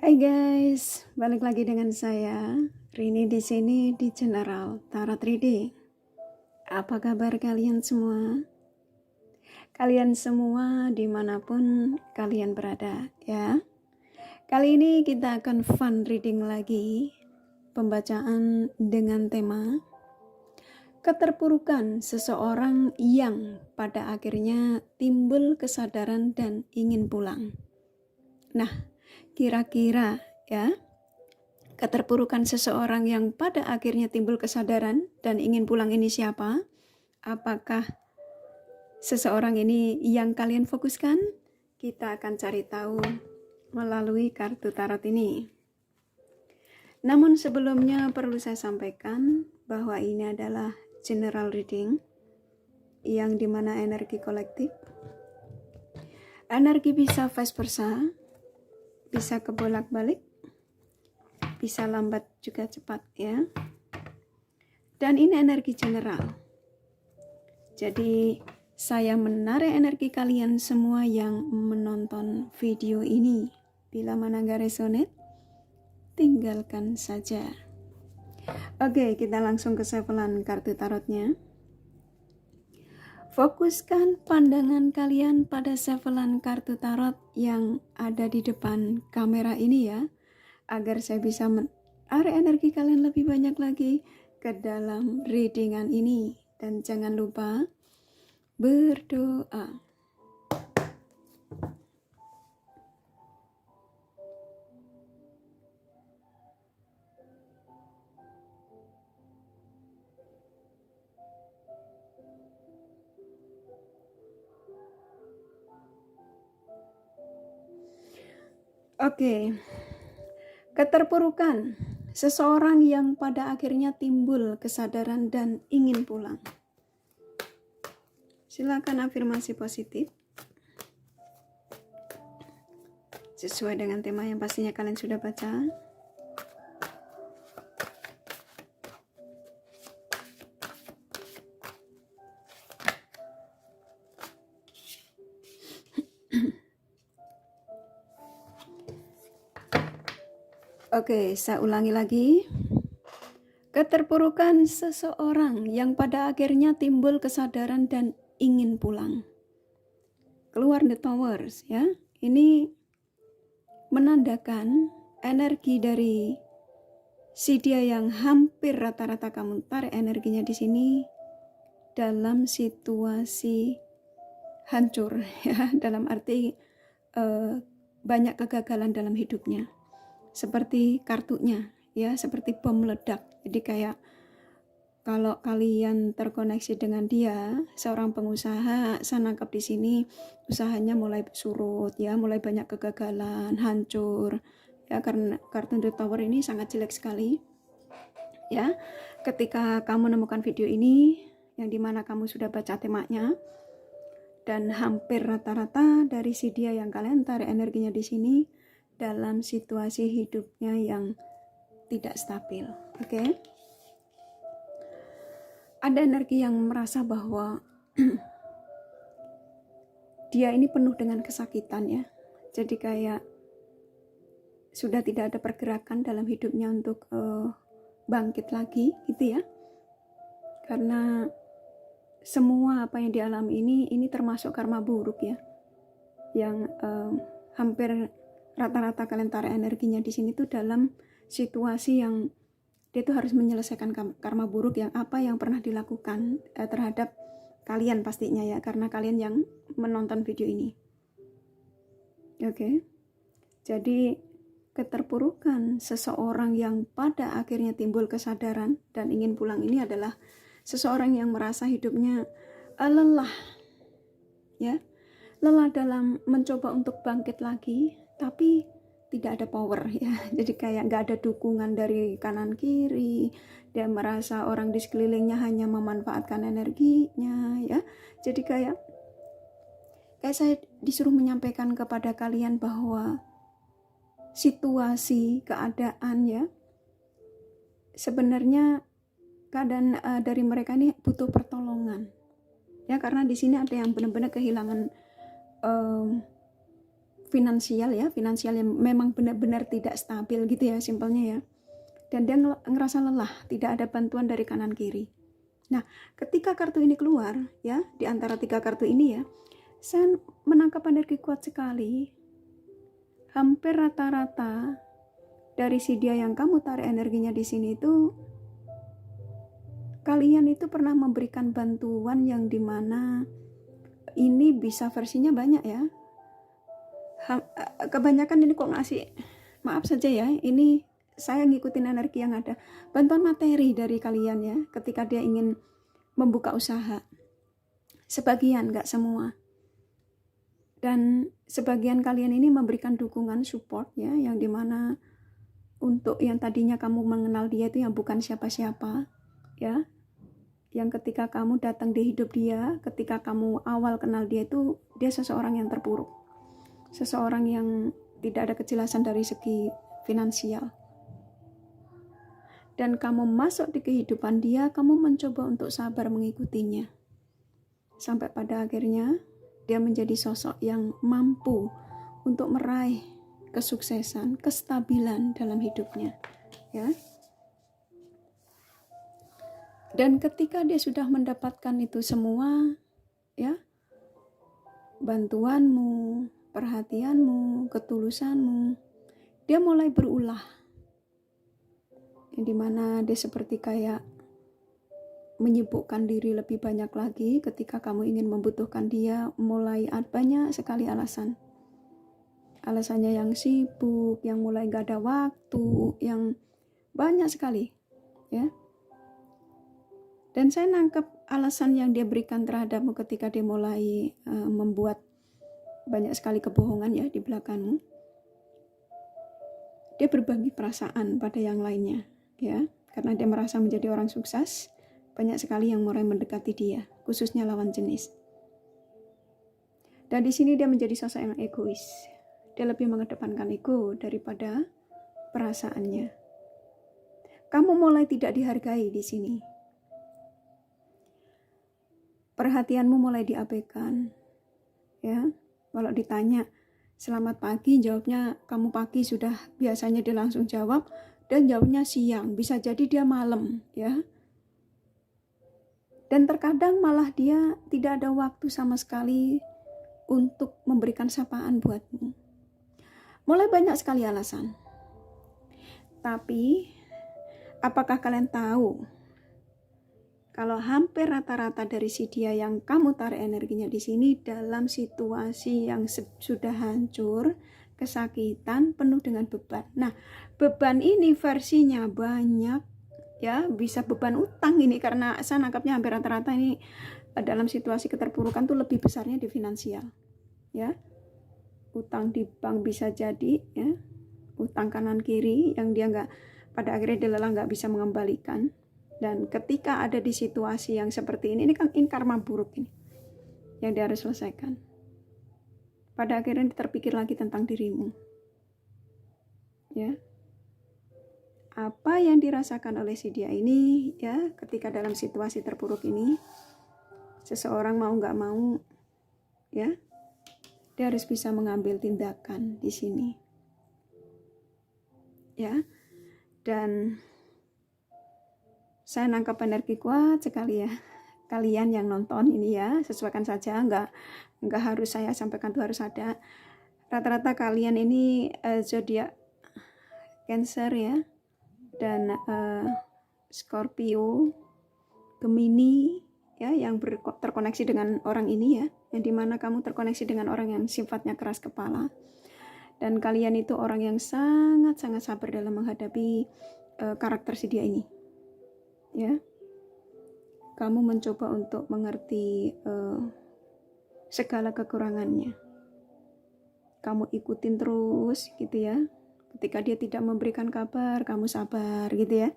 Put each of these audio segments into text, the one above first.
Hai guys, balik lagi dengan saya Rini di sini di General Tarot Reading. Apa kabar kalian semua? Kalian semua dimanapun kalian berada ya. Kali ini kita akan fun reading lagi, pembacaan dengan tema keterpurukan seseorang yang pada akhirnya timbul kesadaran dan ingin pulang. Nah, kira-kira ya, keterpurukan seseorang yang pada akhirnya timbul kesadaran dan ingin pulang ini siapa? Apakah seseorang ini yang kalian fokuskan? Kita akan cari tahu melalui kartu tarot ini. Namun sebelumnya perlu saya sampaikan bahwa ini adalah general reading yang dimana energi kolektif. Energi bisa vice versa, bisa kebolak-balik, bisa lambat juga cepat ya. Dan ini energi general. Jadi saya menarik energi kalian semua yang menonton video ini. Bila mana gak resonate, tinggalkan saja. Oke, kita langsung ke sevelan kartu tarotnya. Fokuskan pandangan kalian pada sevelan kartu tarot yang ada di depan kamera ini ya, agar saya bisa menarik energi kalian lebih banyak lagi ke dalam readingan ini. Dan jangan lupa berdoa. Oke, keterpurukan seseorang yang pada akhirnya timbul kesadaran dan ingin pulang. Silakan afirmasi positif sesuai dengan tema yang pastinya kalian sudah baca. Oke, saya ulangi lagi. Keterpurukan seseorang yang pada akhirnya timbul kesadaran dan ingin pulang. Keluar the towers ya. Ini menandakan energi dari si dia yang hampir rata-rata kamu tarik energinya di sini dalam situasi hancur ya, dalam arti banyak kegagalan dalam hidupnya. Seperti kartunya ya, seperti bom meledak. Jadi kayak kalau kalian terkoneksi dengan dia, seorang pengusaha, saya nangkap di sini usahanya mulai surut ya, mulai banyak kegagalan, hancur ya, karena kartu The Tower ini sangat jelek sekali ya. Ketika kamu menemukan video ini yang dimana kamu sudah baca temanya, dan hampir rata-rata dari si dia yang kalian tarik energinya di sini dalam situasi hidupnya yang tidak stabil. Oke. Ada energi yang merasa bahwa dia ini penuh dengan kesakitan ya. Jadi kayak sudah tidak ada pergerakan dalam hidupnya untuk bangkit lagi gitu ya. Karena semua apa yang dialami ini termasuk karma buruk ya. Yang hampir rata-rata kalian tarik energinya di sini tuh dalam situasi yang dia tuh harus menyelesaikan karma buruk yang apa yang pernah dilakukan terhadap kalian pastinya ya, karena kalian yang menonton video ini. Oke. Jadi keterpurukan seseorang yang pada akhirnya timbul kesadaran dan ingin pulang ini adalah seseorang yang merasa hidupnya lelah ya, lelah dalam mencoba untuk bangkit lagi, tapi tidak ada power ya. Jadi kayak nggak ada dukungan dari kanan kiri. Dia merasa orang di sekelilingnya hanya memanfaatkan energinya ya. Jadi kayak saya disuruh menyampaikan kepada kalian bahwa situasi keadaan ya, sebenarnya keadaan dari mereka ini butuh pertolongan ya, karena di sini ada yang benar-benar kehilangan finansial ya, finansial yang memang benar-benar tidak stabil gitu ya, simpelnya ya. Dan dia ngerasa lelah, tidak ada bantuan dari kanan kiri. Nah, ketika kartu ini keluar ya, di antara 3 kartu ini ya, saya menangkap energi kuat sekali. Hampir rata-rata dari si dia yang kamu tarik energinya di sini itu, kalian itu pernah memberikan bantuan yang dimana ini bisa versinya banyak ya. Kebanyakan ini kok ngasih, maaf saja ya, ini saya ngikutin energi yang ada. Bantuan materi dari kalian ya, ketika dia ingin membuka usaha. Sebagian, nggak semua. Dan sebagian kalian ini memberikan dukungan support ya, yang dimana untuk yang tadinya kamu mengenal dia itu yang bukan siapa-siapa ya, yang ketika kamu datang di hidup dia, ketika kamu awal kenal dia itu dia seseorang yang terpuruk, seseorang yang tidak ada kejelasan dari segi finansial. Dan kamu masuk di kehidupan dia, kamu mencoba untuk sabar mengikutinya. Sampai pada akhirnya dia menjadi sosok yang mampu untuk meraih kesuksesan, kestabilan dalam hidupnya, ya. Dan ketika dia sudah mendapatkan itu semua, ya, bantuanmu, perhatianmu, ketulusanmu, dia mulai berulah. Yang dimana dia seperti kayak menyibukkan diri lebih banyak lagi ketika kamu ingin membutuhkan dia, mulai banyak sekali alasan. Alasannya yang sibuk, yang mulai gak ada waktu, yang banyak sekali, ya. Dan saya nangkep alasan yang dia berikan terhadapmu ketika dia mulai membuat banyak sekali kebohongan ya di belakangmu. Dia berbagi perasaan pada yang lainnya, ya, karena dia merasa menjadi orang sukses. Banyak sekali yang mulai mendekati dia, khususnya lawan jenis. Dan di sini dia menjadi sosok yang egois. Dia lebih mengedepankan ego daripada perasaannya. Kamu mulai tidak dihargai di sini. Perhatianmu mulai diabaikan. Ya, kalau ditanya selamat pagi, jawabnya kamu pagi sudah, biasanya dia langsung jawab, dan jawabnya siang, bisa jadi dia malam, ya. Dan terkadang malah dia tidak ada waktu sama sekali untuk memberikan sapaan buatmu. Mulai banyak sekali alasan. Tapi, apakah kalian tahu kalau hampir rata-rata dari si dia yang kamu tarik energinya di sini dalam situasi yang sudah hancur, kesakitan, penuh dengan beban. Nah, beban ini versinya banyak. Ya, bisa beban utang ini, karena saya nangkapnya hampir rata-rata ini dalam situasi keterpurukan tuh lebih besarnya di finansial, ya. Utang di bank bisa jadi, ya, utang kanan kiri yang dia pada akhirnya dia lelah nggak bisa mengembalikan. Dan ketika ada di situasi yang seperti ini kan ini karma buruk ini yang dia harus selesaikan. Pada akhirnya dia terpikir lagi tentang dirimu, ya. Apa yang dirasakan oleh si dia ini ya ketika dalam situasi terpuruk ini, seseorang mau nggak mau ya dia harus bisa mengambil tindakan di sini, ya. Dan saya nangkap energi kuat sekali ya. Kalian yang nonton ini ya, sesuaikan saja, nggak harus saya sampaikan tuh harus ada. Rata-rata kalian ini zodiak Cancer ya, dan Scorpio, Gemini ya, yang terkoneksi dengan orang ini ya, yang dimana kamu terkoneksi dengan orang yang sifatnya keras kepala, dan kalian itu orang yang sangat-sangat sabar dalam menghadapi karakter si dia ini ya. Kamu mencoba untuk mengerti segala kekurangannya, kamu ikutin terus gitu ya. Ketika dia tidak memberikan kabar, kamu sabar gitu ya.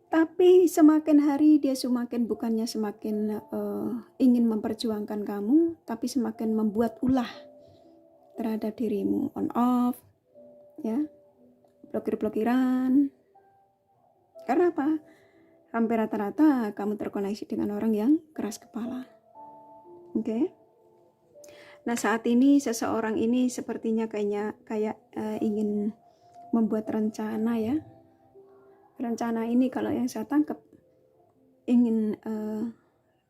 Tapi semakin hari dia semakin bukannya semakin ingin memperjuangkan kamu, tapi semakin membuat ulah terhadap dirimu, on off, ya, blokir-blokiran. Karena apa? Hampir rata-rata kamu terkoneksi dengan orang yang keras kepala. Oke? Nah, saat ini seseorang ini sepertinya kayak ingin membuat rencana ya. Rencana ini kalau yang saya tangkap ingin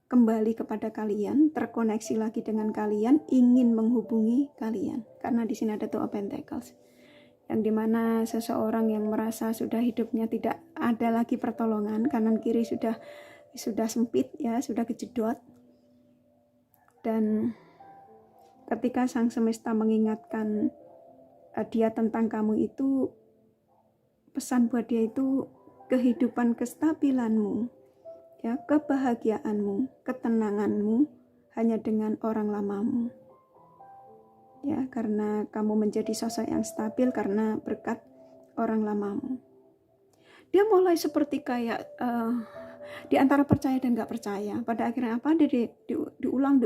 kembali kepada kalian, terkoneksi lagi dengan kalian, ingin menghubungi kalian. Karena di sini ada Two of Pentacles, yang dimana seseorang yang merasa sudah hidupnya tidak ada lagi pertolongan, kanan kiri sudah sempit ya, sudah kejedot. Dan ketika sang semesta mengingatkan dia tentang kamu itu, pesan buat dia itu kehidupan kestabilanmu, ya, kebahagiaanmu, ketenanganmu hanya dengan orang lamamu. Ya, karena kamu menjadi sosok yang stabil karena berkat orang lamamu. Dia mulai seperti kayak di antara percaya dan gak percaya. Pada akhirnya apa? Dia diulang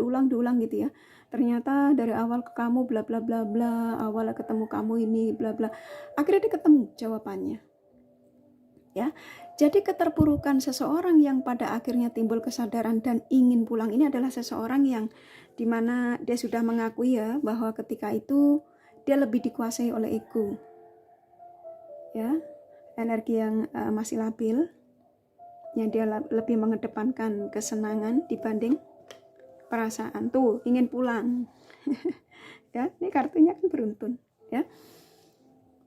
gitu ya. Ternyata dari awal ke kamu bla bla bla bla, awalnya ketemu kamu ini bla bla. Akhirnya dia ketemu jawabannya. Ya. Jadi keterpurukan seseorang yang pada akhirnya timbul kesadaran dan ingin pulang ini adalah seseorang yang dimana dia sudah mengakui ya bahwa ketika itu dia lebih dikuasai oleh ego. Ya. Energi yang masih labil, yang dia lebih mengedepankan kesenangan dibanding perasaan. Tuh, ingin pulang. Ya, ini kartunya kan beruntun, ya.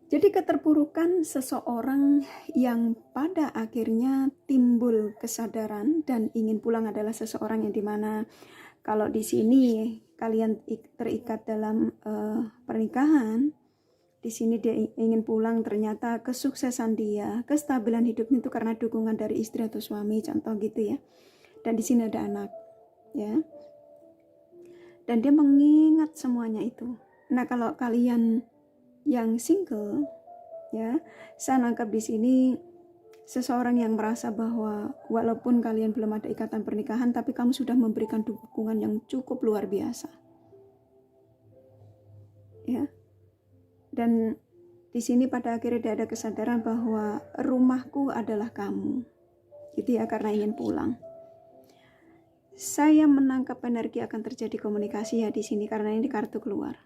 Jadi keterpurukan seseorang yang pada akhirnya timbul kesadaran dan ingin pulang adalah seseorang yang dimana kalau di sini kalian terikat dalam pernikahan, di sini dia ingin pulang, ternyata kesuksesan dia, kestabilan hidupnya itu karena dukungan dari istri atau suami, contoh gitu ya. Dan di sini ada anak, ya. Dan dia mengingat semuanya itu. Nah, kalau kalian yang single, ya, saya nangkap di sini seseorang yang merasa bahwa walaupun kalian belum ada ikatan pernikahan, tapi kamu sudah memberikan dukungan yang cukup luar biasa, ya. Dan di sini pada akhirnya dia ada kesadaran bahwa rumahku adalah kamu, gitu ya, karena ingin pulang. Saya menangkap energi akan terjadi komunikasi ya di sini karena ini kartu keluar.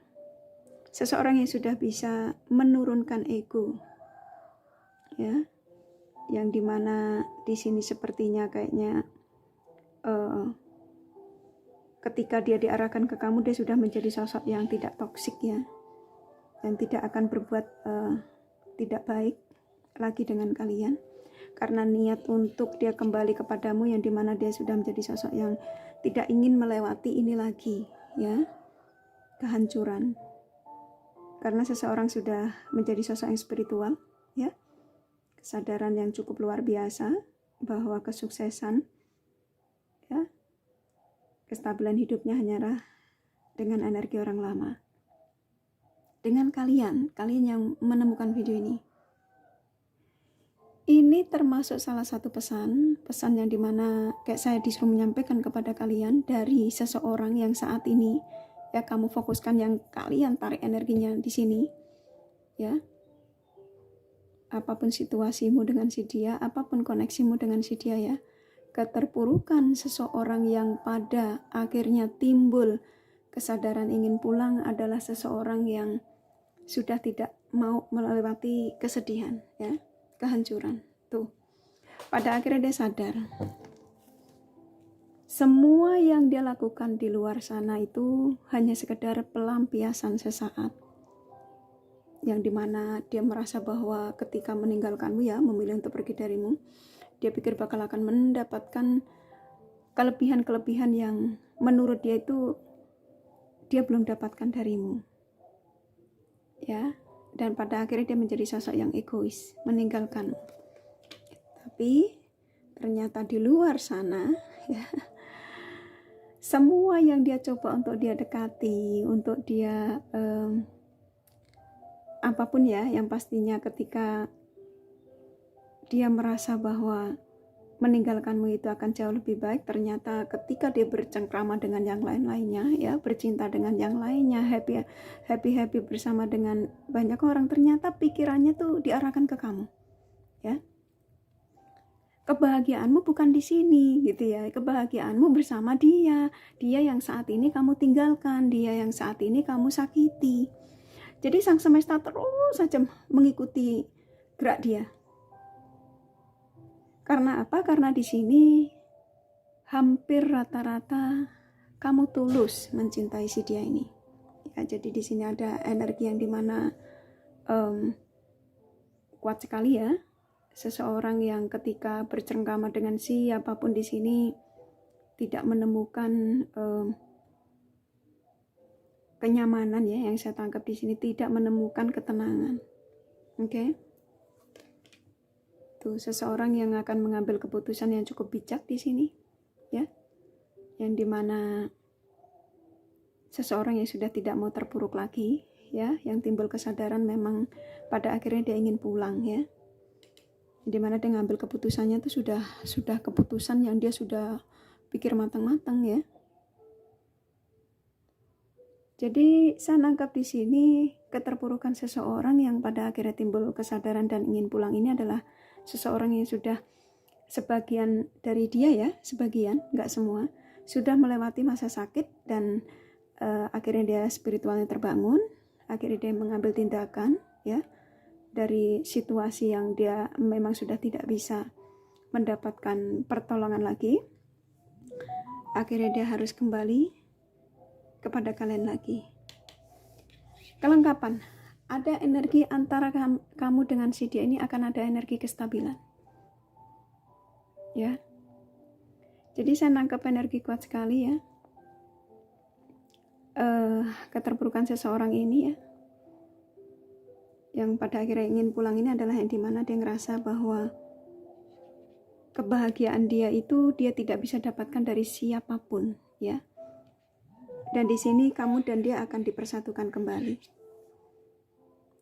Seseorang yang sudah bisa menurunkan ego, ya, yang dimana di sini sepertinya kayaknya ketika dia diarahkan ke kamu, dia sudah menjadi sosok yang tidak toksik ya, yang tidak akan berbuat tidak baik lagi dengan kalian, karena niat untuk dia kembali kepadamu, yang dimana dia sudah menjadi sosok yang tidak ingin melewati ini lagi ya, kehancuran. Karena seseorang sudah menjadi sosok yang spiritual, ya, kesadaran yang cukup luar biasa bahwa kesuksesan, ya, kestabilan hidupnya hanyalah dengan energi orang lama. Dengan kalian yang menemukan video ini termasuk salah satu pesan yang dimana kayak saya disuruh menyampaikan kepada kalian dari seseorang yang saat ini, ya, kamu fokuskan yang kalian tarik energinya di sini, ya. Apapun situasimu dengan si dia, apapun koneksimu dengan si dia, ya, keterpurukan seseorang yang pada akhirnya timbul kesadaran ingin pulang adalah seseorang yang sudah tidak mau melewati kesedihan, ya, kehancuran. Tuh, pada akhirnya dia sadar semua yang dia lakukan di luar sana itu hanya sekedar pelampiasan sesaat, yang dimana dia merasa bahwa ketika meninggalkanmu, ya, memilih untuk pergi darimu, dia pikir bakal akan mendapatkan kelebihan-kelebihan yang menurut dia itu dia belum dapatkan darimu, ya. Dan pada akhirnya dia menjadi sosok yang egois, meninggalkanmu. Tapi ternyata di luar sana, ya, semua yang dia coba untuk dia dekati, untuk dia apapun ya, yang pastinya ketika dia merasa bahwa meninggalkanmu itu akan jauh lebih baik, ternyata ketika dia bercengkrama dengan yang lain-lainnya, ya, bercinta dengan yang lainnya, happy bersama dengan banyak orang, ternyata pikirannya tuh diarahkan ke kamu, ya. kebahagiaanmu bukan di sini gitu ya, kebahagiaanmu bersama dia yang saat ini kamu tinggalkan, dia yang saat ini kamu sakiti. Jadi sang semesta terus saja mengikuti gerak dia. Karena apa? Karena di sini hampir rata-rata kamu tulus mencintai si dia ini. Ya, jadi di sini ada energi yang dimana kuat sekali ya. Seseorang yang ketika bercengkrama dengan siapapun di sini tidak menemukan kenyamanan ya, yang saya tangkap di sini tidak menemukan ketenangan. Oke. Tuh seseorang yang akan mengambil keputusan yang cukup bijak di sini ya. Yang dimana seseorang yang sudah tidak mau terpuruk lagi ya, yang timbul kesadaran memang pada akhirnya dia ingin pulang ya. Dimana dia ngambil keputusannya itu sudah keputusan yang dia sudah pikir matang-matang ya. Jadi saya nangkap di sini keterpurukan seseorang yang pada akhirnya timbul kesadaran dan ingin pulang ini adalah seseorang yang sudah sebagian dari dia ya, sebagian, nggak semua, sudah melewati masa sakit dan akhirnya dia spiritualnya terbangun, akhirnya dia mengambil tindakan ya. Dari situasi yang dia memang sudah tidak bisa mendapatkan pertolongan lagi, akhirnya dia harus kembali kepada kalian lagi. Kelengkapan, ada energi antara kamu dengan si dia ini, akan ada energi kestabilan ya. Jadi saya nangkap energi kuat sekali ya. Keterpurukan seseorang ini ya, yang pada akhirnya ingin pulang ini adalah yang dimana dia ngerasa bahwa kebahagiaan dia itu dia tidak bisa dapatkan dari siapapun ya. Dan di sini kamu dan dia akan dipersatukan kembali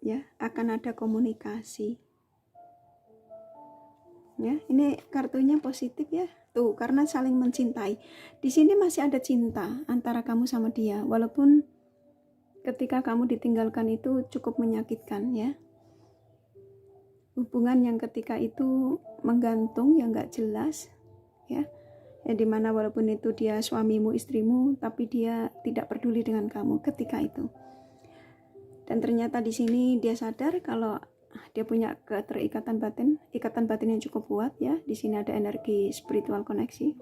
ya, akan ada komunikasi ya. Ini kartunya positif ya tuh, karena saling mencintai. Di sini masih ada cinta antara kamu sama dia, walaupun ketika kamu ditinggalkan itu cukup menyakitkan ya. Hubungan yang ketika itu menggantung yang gak jelas ya. Ya dimana walaupun itu dia suamimu, istrimu, tapi dia tidak peduli dengan kamu ketika itu. Dan ternyata di sini dia sadar kalau dia punya keterikatan batin, ikatan batin yang cukup kuat ya. Di sini ada energi spiritual koneksi,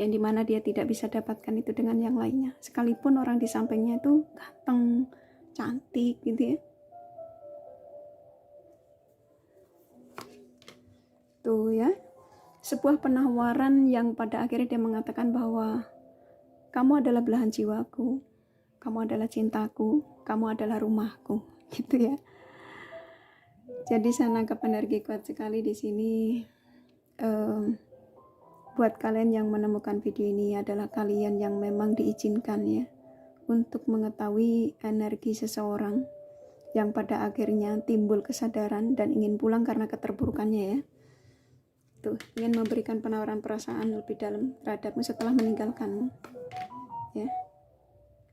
yang dimana dia tidak bisa dapatkan itu dengan yang lainnya, sekalipun orang di sampingnya itu ganteng, cantik gitu ya. Tuh ya, sebuah penawaran yang pada akhirnya dia mengatakan bahwa kamu adalah belahan jiwaku, kamu adalah cintaku, kamu adalah rumahku gitu ya. Jadi saya nangkap energi kuat sekali di sini. Buat kalian yang menemukan video ini adalah kalian yang memang diizinkan ya untuk mengetahui energi seseorang yang pada akhirnya timbul kesadaran dan ingin pulang karena keterpurukannya ya. Tuh, ingin memberikan penawaran perasaan lebih dalam terhadapmu setelah meninggalkanmu ya.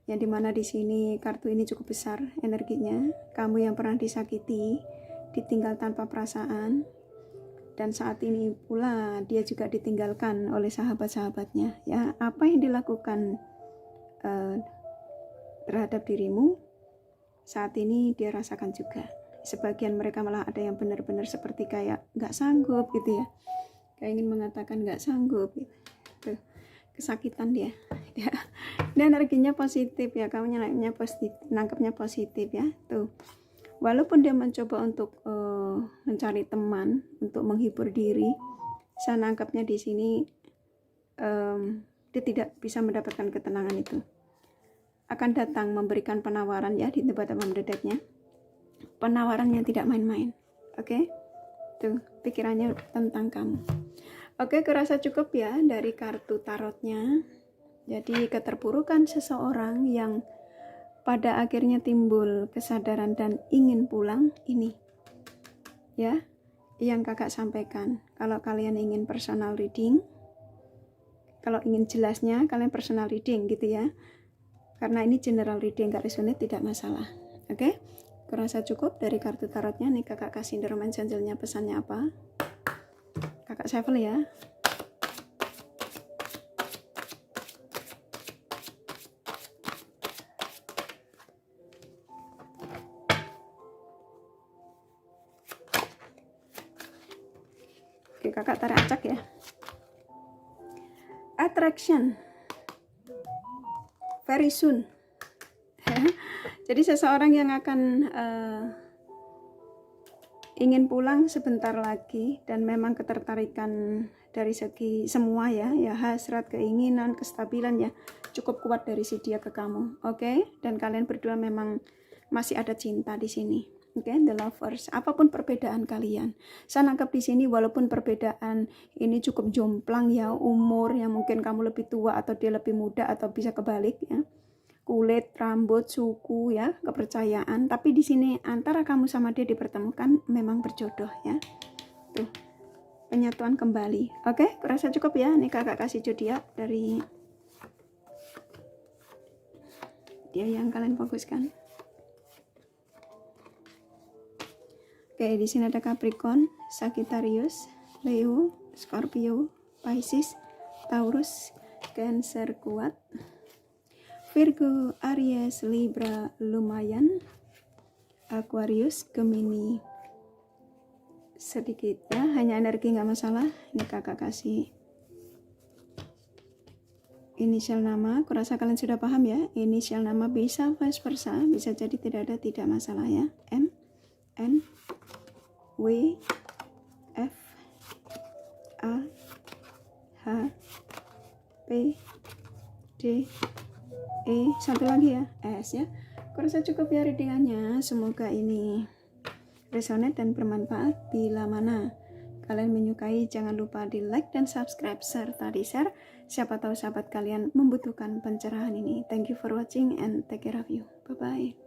Yang dimana di sini kartu ini cukup besar energinya. Kamu yang pernah disakiti, ditinggal tanpa perasaan, dan saat ini pula dia juga ditinggalkan oleh sahabat-sahabatnya ya. Apa yang dilakukan terhadap dirimu saat ini dia rasakan juga. Sebagian mereka malah ada yang benar-benar seperti kayak gak sanggup gitu ya, kayak ingin mengatakan gak sanggup gitu. Tuh, kesakitan dia ya. Dan energinya positif ya, kamu nangkepnya positif ya. Tuh, walaupun dia mencoba untuk mencari teman untuk menghibur diri, saya nangkapnya di sini dia tidak bisa mendapatkan ketenangan itu. Akan datang memberikan penawaran ya di tempat mendedeknya, penawaran yang tidak main-main. Oke, tuh pikirannya tentang kamu. Oke, kurasa cukup ya dari kartu tarotnya. Jadi keterpurukan seseorang yang pada akhirnya timbul kesadaran dan ingin pulang ini ya, yang kakak sampaikan. Kalau kalian ingin personal reading, kalau ingin jelasnya kalian personal reading gitu ya, karena ini general reading, gak resonate tidak masalah. Oke, kurasa cukup dari kartu tarotnya. Nih kakak kasih The Romance Angel-nya, pesannya apa. Kakak shuffle ya. Oke, kakak tarik acak ya. Attraction very soon. Jadi seseorang yang akan ingin pulang sebentar lagi, dan memang ketertarikan dari segi semua ya hasrat, keinginan, kestabilan ya cukup kuat dari si dia ke kamu. Oke, dan kalian berdua memang masih ada cinta di sini. Oke, the lovers. Apapun perbedaan kalian, saya nangkap di sini walaupun perbedaan ini cukup jomplang ya, umur yang mungkin kamu lebih tua atau dia lebih muda atau bisa kebalik ya, kulit, rambut, suku ya, kepercayaan, tapi di sini antara kamu sama dia dipertemukan memang berjodoh ya. Tuh, penyatuan kembali. Oke, kurasa cukup ya. Ini kakak kasih zodiak dari dia yang kalian fokuskan. Oke, di sini ada Capricorn, Sagittarius, Leo, Scorpio, Pisces, Taurus, Cancer kuat, Virgo, Aries, Libra lumayan, Aquarius, Gemini sedikit ya, hanya energi nggak masalah. Ini kakak kasih inisial nama, kurasa kalian sudah paham ya. Inisial nama bisa vice versa, bisa jadi tidak ada, tidak masalah ya. M, N, W, F, A, H, P, D, E, satu lagi ya, S ya. Kurasa cukup ya readingannya. Semoga ini resonate dan bermanfaat. Bila mana kalian menyukai, jangan lupa di like dan subscribe serta di share. Siapa tahu sahabat kalian membutuhkan pencerahan ini. Thank you for watching and take care of you. Bye bye.